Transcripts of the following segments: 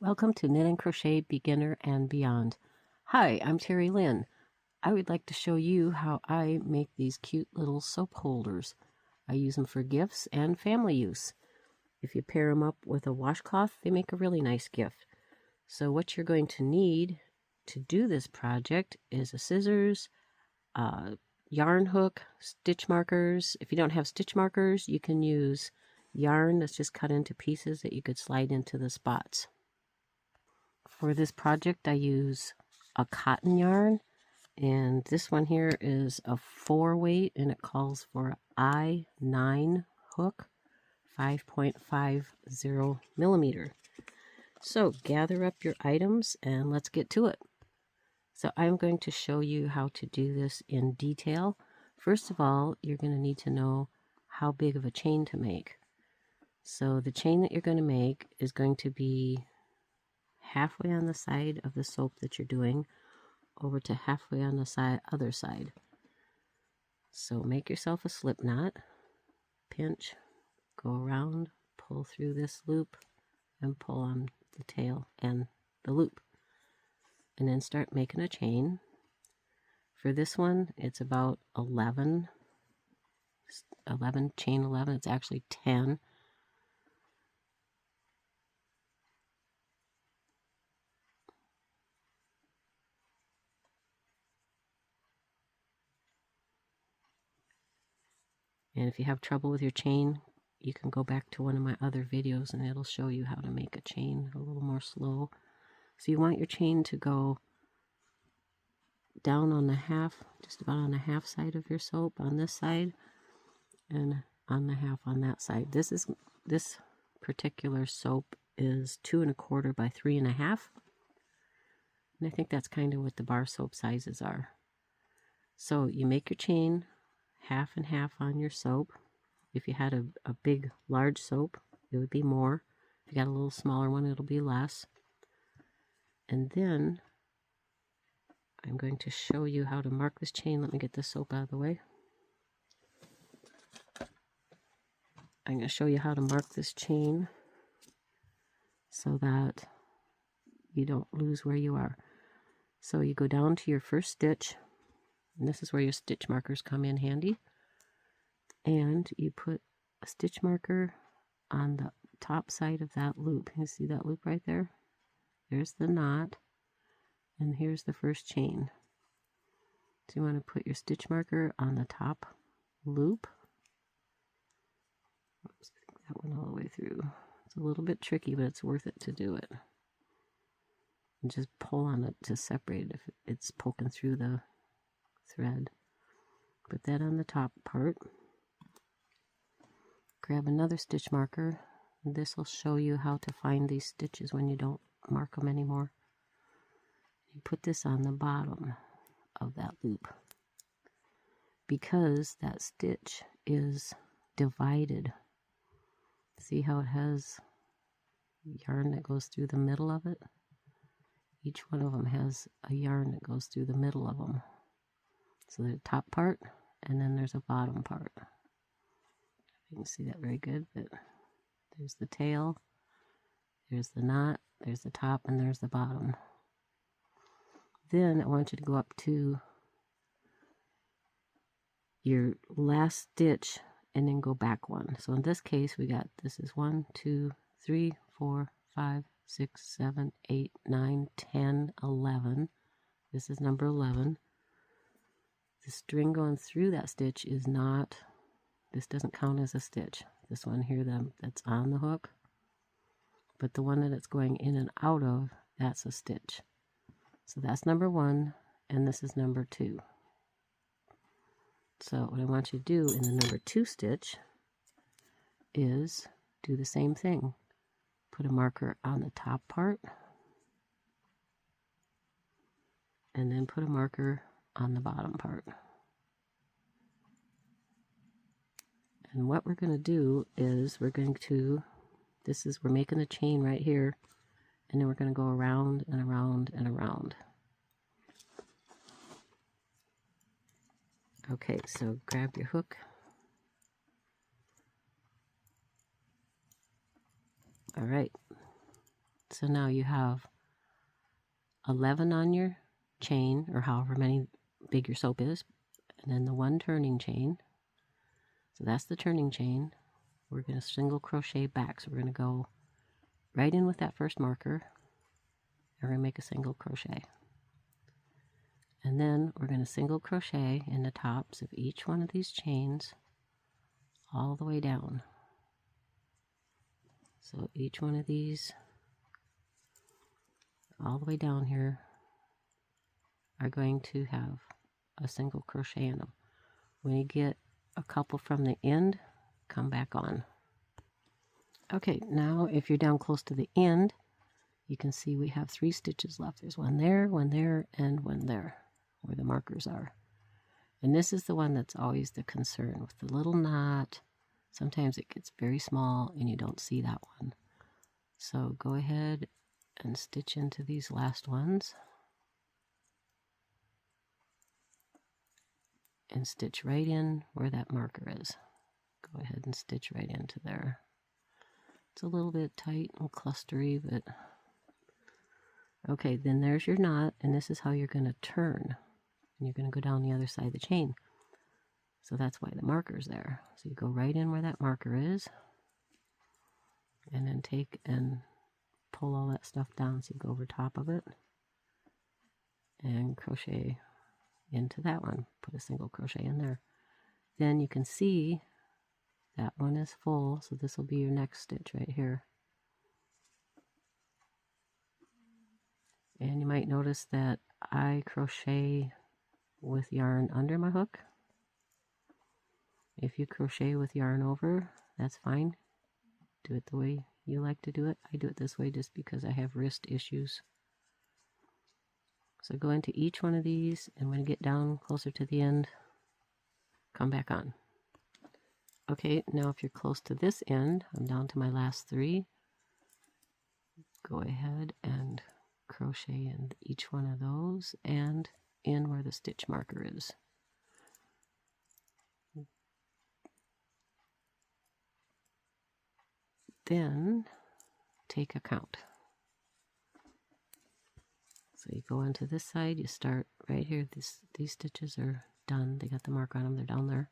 Welcome to Knit and Crochet Beginner and Beyond. Hi, I'm Terry Lynn. I would like to show you how I make these cute little soap holders. I use them for gifts and family use. If you pair them up with a washcloth, they make a really nice gift. So what you're going to need to do this project is a scissors, a yarn hook, stitch markers. If you don't have stitch markers, you can use yarn that's just cut into pieces that you could slide into the spots. For this project, I use a cotton yarn, and this one here is a 4-weight, and it calls for an I9 hook, 5.50 millimeter. So gather up your items and let's get to it. So I'm going to show you how to do this in detail. First of all, you're going to need to know how big of a chain to make. So the chain that you're going to make is going to be halfway on the side of the soap that you're doing over to halfway on the other side. So make yourself a slip knot, pinch, go around, pull through this loop, and pull on the tail and the loop. And then start making a chain. For this one, it's about 11, chain 11, it's actually 10. And if you have trouble with your chain, you can go back to one of my other videos and it'll show you how to make a chain a little more slow. So you want your chain to go down on the half, just about on the half side of your soap on this side, and on the half on that side. This particular soap is 2 1/4 by 3 1/2. And I think that's kind of what the bar soap sizes are. So you make your chain half and half on your soap. If you had a big, large soap, it would be more. If you got a little smaller one, it'll be less. And then I'm going to show you how to mark this chain. Let me get this soap out of the way. I'm going to show you how to mark this chain so that you don't lose where you are. So you go down to your first stitch, and this is where your stitch markers come in handy. And you put a stitch marker on the top side of that loop. You see that loop right there? There's the knot, and here's the first chain. So you want to put your stitch marker on the top loop. Oops, I think that went all the way through. It's a little bit tricky, but it's worth it to do it. And just pull on it to separate it if it's poking through the thread. Put that on the top part. Grab another stitch marker. This will show you how to find these stitches when you don't mark them anymore. You put this on the bottom of that loop. Because that stitch is divided. See how it has yarn that goes through the middle of it? Each one of them has a yarn that goes through the middle of them. So there's a top part, and then there's a bottom part. You can see that very good, but there's the tail, there's the knot, there's the top, and there's the bottom. Then I want you to go up to your last stitch and then go back one. So in this case, this is 1, 2, 3, 4, 5, 6, 7, 8, 9, 10, 11. This is number 11. The string going through that stitch is not, this doesn't count as a stitch. This one here that's on the hook, but the one that it's going in and out of, that's a stitch. So that's number 1, and this is number 2. So what I want you to do in the number 2 stitch is do the same thing. Put a marker on the top part, and then put a marker on the bottom part. And what we're going to do is we're making the chain right here, and then we're going to go around and around and around. Okay, so grab your hook. All right. So now you have 11 on your chain, or however many big your soap is, and then the one turning chain. So that's the turning chain. We're going to single crochet back. So we're going to go right in with that first marker. We're going to make a single crochet. And then we're going to single crochet in the tops of each one of these chains all the way down. So each one of these all the way down here are going to have a single crochet in them. When you get a couple from the end, come back on. Okay, now if you're down close to the end, you can see we have 3 stitches left. There's one there, and one there, where the markers are. And this is the one that's always the concern with the little knot. Sometimes it gets very small and you don't see that one. So go ahead and stitch into these last ones. And stitch right in where that marker is. Go ahead and stitch right into there. It's a little bit tight and clustery, but okay, then there's your knot, and this is how you're going to turn. And you're going to go down the other side of the chain. So that's why the marker's there. So you go right in where that marker is, and then take and pull all that stuff down. So you go over top of it and crochet into that one. Put a single crochet in there. Then you can see that one is full, so this will be your next stitch right here. And you might notice that I crochet with yarn under my hook. If you crochet with yarn over, that's fine. Do it the way you like to do it. I do it this way just because I have wrist issues. So go into each one of these, and when you get down closer to the end, come back on. Okay, now if you're close to this end, I'm down to my last 3. Go ahead and crochet in each one of those and in where the stitch marker is. Then take a count. So you go onto this side, you start right here. These stitches are done. They got the mark on them, they're down there.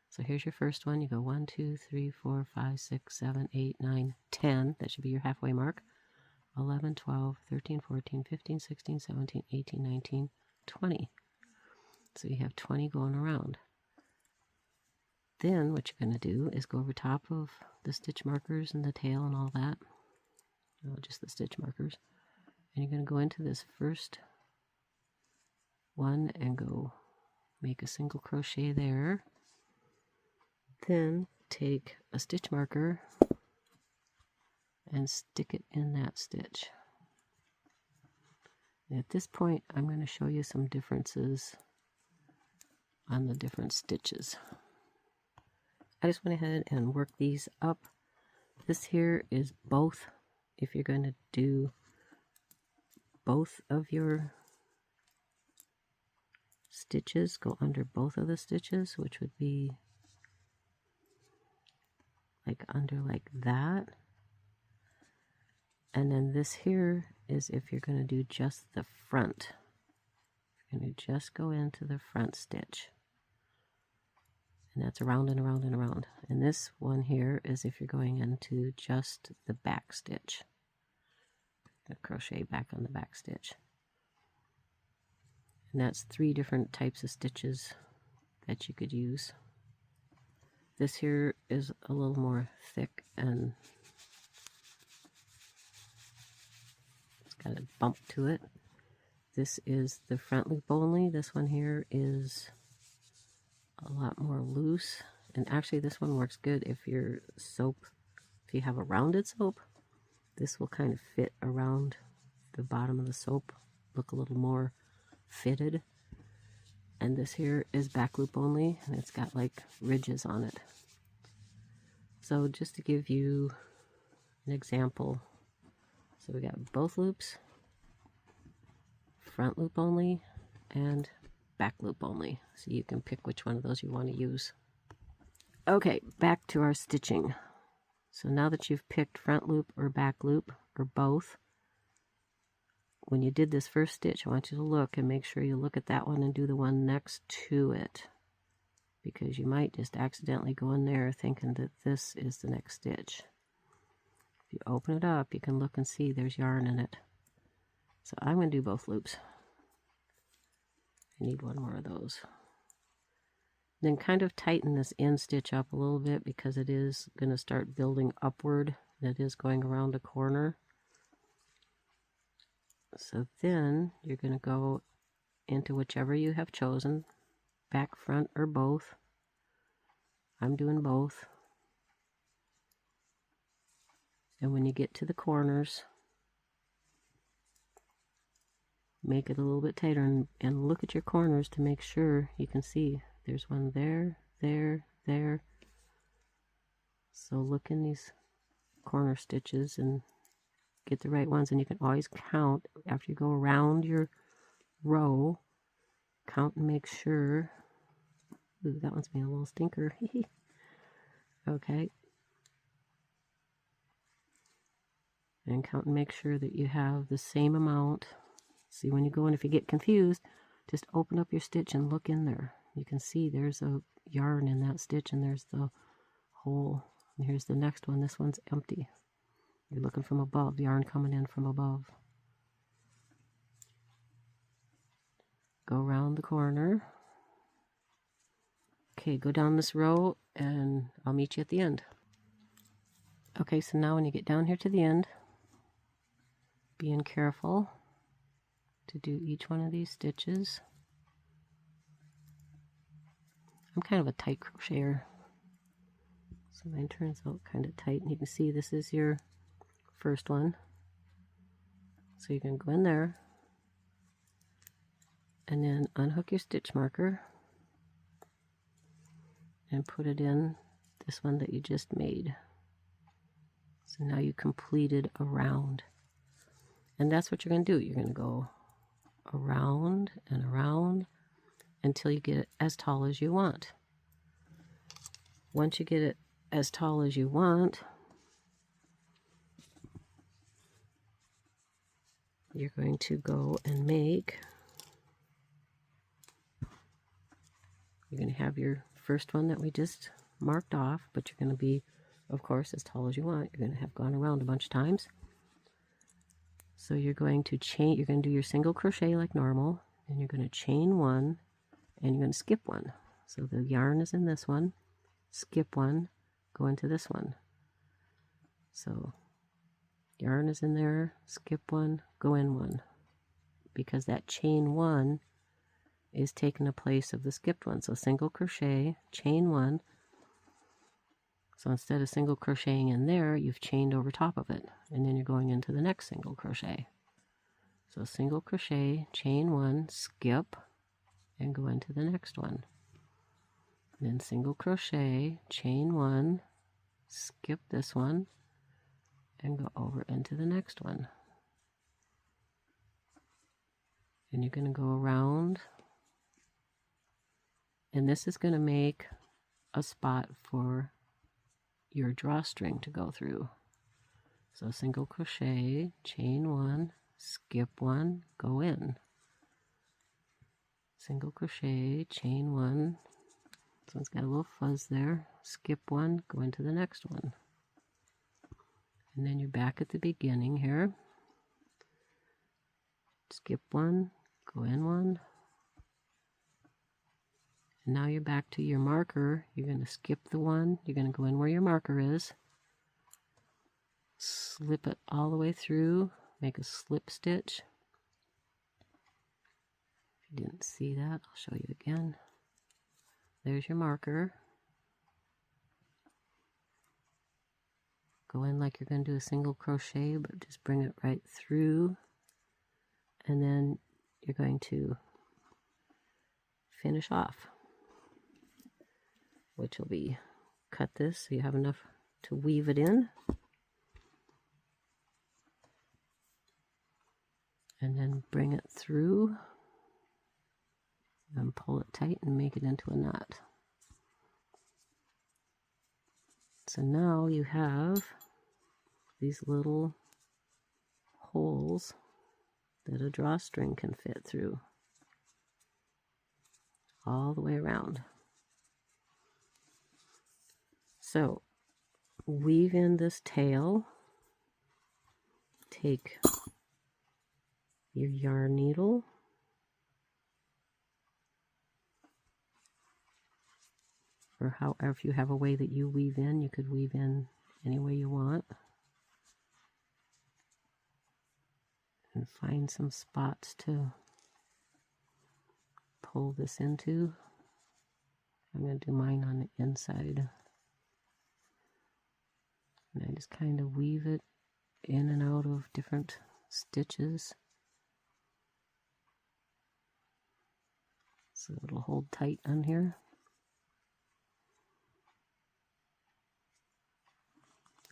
So here's your first one. You go 1, 2, 3, 4, 5, 6, 7, 8, 9, 10. That should be your halfway mark. 11, 12, 13, 14, 15, 16, 17, 18, 19, 20. So you have 20 going around. Then what you're going to do is go over top of the stitch markers and the tail and all that. No, just the stitch markers. And you're going to go into this first one and go make a single crochet there. Then take a stitch marker and stick it in that stitch. And at this point, I'm going to show you some differences on the different stitches. I just went ahead and worked these up. This here is both. If you're going to do both of your stitches, go under both of the stitches, which would be like under like that. And then this here is if you're going to do just the front. You're going to just go into the front stitch. And that's around and around and around. And this one here is if you're going into just the back stitch. The crochet back on the back stitch. And that's 3 different types of stitches that you could use. This here is a little more thick and it's got a bump to it. This is the front loop only. This one here is a lot more loose. And actually this one works good if your soap, if you have a rounded soap, this will kind of fit around the bottom of the soap, look a little more fitted. And this here is back loop only, and it's got like ridges on it. So just to give you an example, so we got both loops, front loop only, and back loop only. So you can pick which one of those you want to use. Okay, back to our stitching. So now that you've picked front loop or back loop, or both, when you did this first stitch, I want you to look and make sure you look at that one and do the one next to it, because you might just accidentally go in there thinking that this is the next stitch. If you open it up, you can look and see there's yarn in it. So I'm going to do both loops. I need one more of those. Then kind of tighten this end stitch up a little bit, because it is going to start building upward. It is going around a corner. So then you're going to go into whichever you have chosen, back, front, or both. I'm doing both. And when you get to the corners, make it a little bit tighter, and look at your corners to make sure you can see there's one there, there, there. So look in these corner stitches and get the right ones, and you can always count after you go around your row. Count and make sure. Ooh, that one's being a little stinker. Okay. And count and make sure that you have the same amount. See, when you go in, if you get confused, just open up your stitch and look in there. You can see there's a yarn in that stitch, and there's the hole. And here's the next one. This one's empty. You're looking from above, yarn coming in from above. Go around the corner. Okay, go down this row, and I'll meet you at the end. Okay, so now when you get down here to the end, being careful to do each one of these stitches. I'm kind of a tight crocheter, so mine turns out kind of tight, and you can see this is your first one. So you're going to go in there and then unhook your stitch marker and put it in this one that you just made. So now you completed a round, and that's what you're going to do. You're going to go around and around until you get it as tall as you want. Once you get it as tall as you want, you're going to go and make, you're going to have your first one that we just marked off, but you're going to be, of course, as tall as you want. You're going to have gone around a bunch of times. So you're going to chain, you're going to do your single crochet like normal, and you're going to chain one, and you're going to skip one. So the yarn is in this one, skip one, go into this one. So yarn is in there, skip one, go in one, because that chain one is taking the place of the skipped one. So single crochet, chain one. So instead of single crocheting in there, you've chained over top of it, and then you're going into the next single crochet. So single crochet, chain one, skip, and go into the next one. And then single crochet, chain one, skip this one, and go over into the next one. And you're going to go around, and this is going to make a spot for your drawstring to go through. So single crochet, chain one, skip one, go in. Single crochet, chain one, this one's got a little fuzz there, skip one, go into the next one. And then you're back at the beginning here. Skip one, go in one. And now you're back to your marker. You're going to skip the one. You're going to go in where your marker is. Slip it all the way through. Make a slip stitch. If you didn't see that, I'll show you again. There's your marker. Go in like you're going to do a single crochet, but just bring it right through. And then you're going to finish off, which will be cut this so you have enough to weave it in, and then bring it through and pull it tight and make it into a knot. So now you have these little holes that a drawstring can fit through all the way around. So weave in this tail, take your yarn needle, or however, if you have a way that you weave in, you could weave in any way you want. And find some spots to pull this into. I'm going to do mine on the inside. And I just kind of weave it in and out of different stitches, so it'll hold tight on here.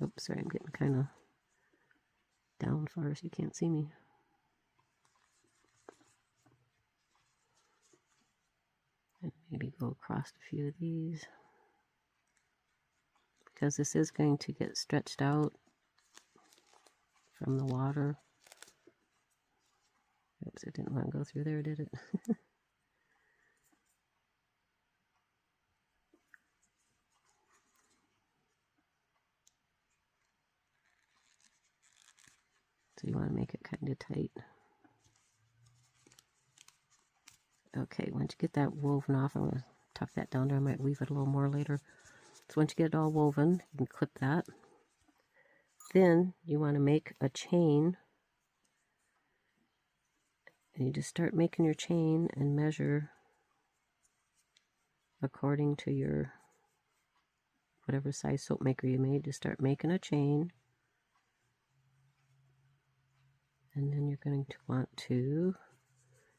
Oops, sorry, I'm getting kind of down far so you can't see me. And maybe go across a few of these, because this is going to get stretched out from the water. Oops, it didn't want to go through there, did it? So you want to make it kind of tight. Okay, once you get that woven off, I'm going to tuck that down there. I might weave it a little more later. So once you get it all woven, you can clip that. Then you want to make a chain. And you just start making your chain and measure according to your whatever size soap maker you made. Just start making a chain. And then you're going to want to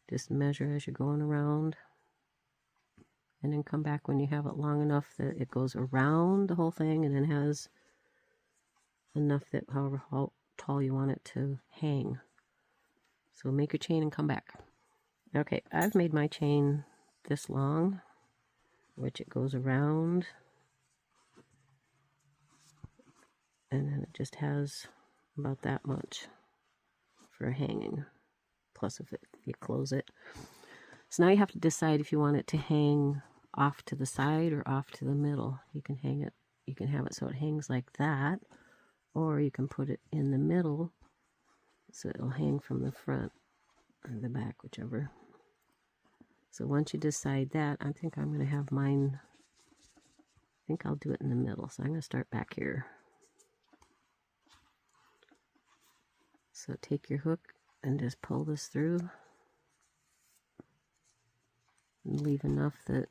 just measure as you're going around. And then come back when you have it long enough that it goes around the whole thing and then has enough that however tall you want it to hang. So make your chain and come back. Okay, I've made my chain this long, which it goes around. And then it just has about that much for hanging, plus if you close it. So now you have to decide if you want it to hang off to the side or off to the middle. You can hang it, you can have it so it hangs like that, or you can put it in the middle so it'll hang from the front or the back, whichever. So once you decide that, I think I'm going to have mine, I think I'll do it in the middle. So I'm going to start back here. So take your hook and just pull this through and leave enough that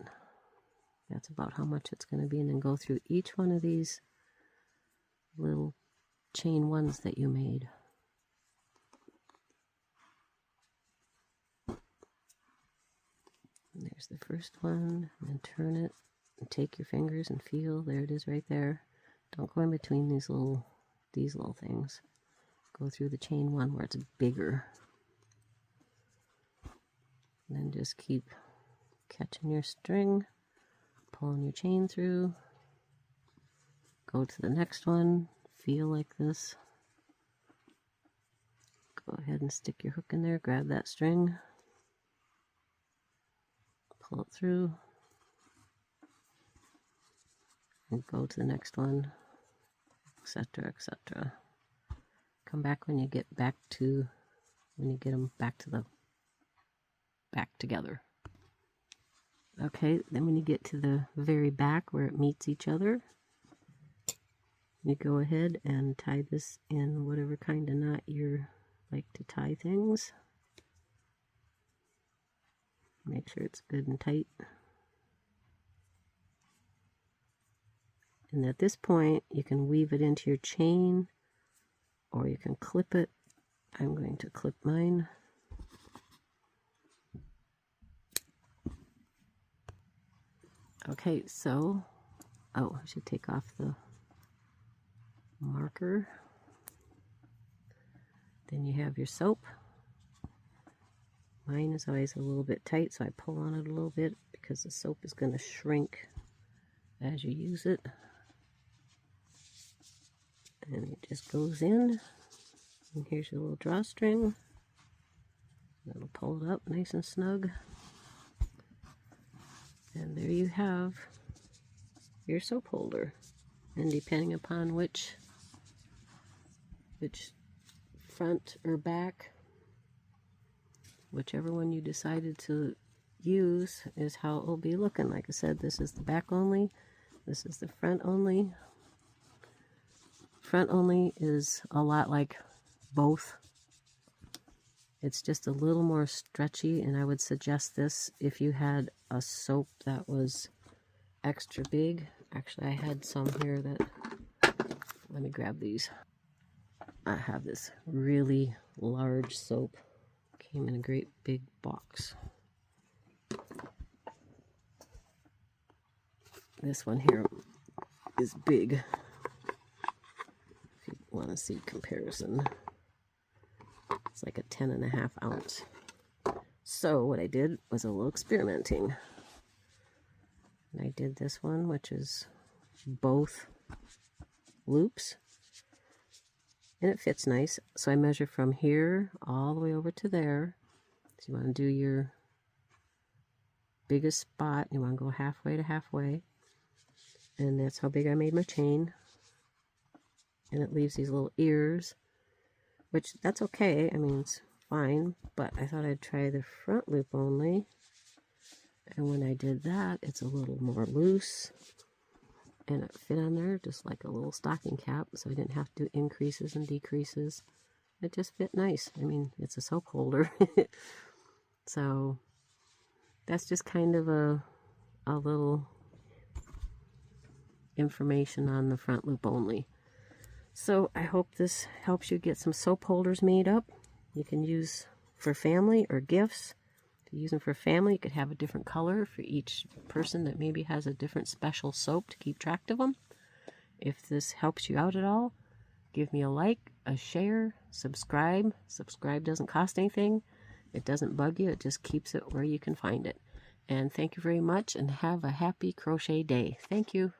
that's about how much it's going to be, and then go through each one of these little chain ones that you made. And there's the first one, and then turn it and take your fingers and feel. There it is right there. Don't go in between these little things. Go through the chain one where it's bigger. And then just keep catching your string, pulling your chain through. Go to the next one, feel like this. Go ahead and stick your hook in there, grab that string, pull it through, and go to the next one, etc., etc. Come back when you get back to, when you get them back together. Okay, then when you get to the very back where it meets each other, you go ahead and tie this in whatever kind of knot you like to tie things. Make sure it's good and tight. And at this point, you can weave it into your chain, or you can clip it. I'm going to clip mine. Okay, so, oh, I should take off the marker. Then you have your soap. Mine is always a little bit tight, so I pull on it a little bit because the soap is going to shrink as you use it. And it just goes in. And here's your little drawstring. It'll pull it up nice and snug. And there you have your soap holder. And depending upon which front or back, whichever one you decided to use is how it will be looking. Like I said, this is the back only, this is the front only. Front only is a lot like both. It's just a little more stretchy, and I would suggest this if you had a soap that was extra big. Actually, I had some here that, let me grab these. I have this really large soap. Came in a great big box. This one here is big. If you want to see comparison. It's like a 10.5 ounce. So what I did was a little experimenting. And I did this one, which is both loops. And it fits nice. So I measure from here all the way over to there. So you want to do your biggest spot. You want to go halfway to halfway. And that's how big I made my chain. And it leaves these little ears, which that's okay. I mean, it's fine. But I thought I'd try the front loop only. And when I did that, it's a little more loose. And it fit on there just like a little stocking cap, so I didn't have to do increases and decreases. It just fit nice. I mean, it's a soap holder. So that's just kind of a little information on the front loop only. So I hope this helps you get some soap holders made up. You can use for family or gifts. If you use them for family, you could have a different color for each person that maybe has a different special soap to keep track of them. If this helps you out at all, give me a like, a share, subscribe. Subscribe doesn't cost anything. It doesn't bug you. It just keeps it where you can find it. And thank you very much, and have a happy crochet day. Thank you.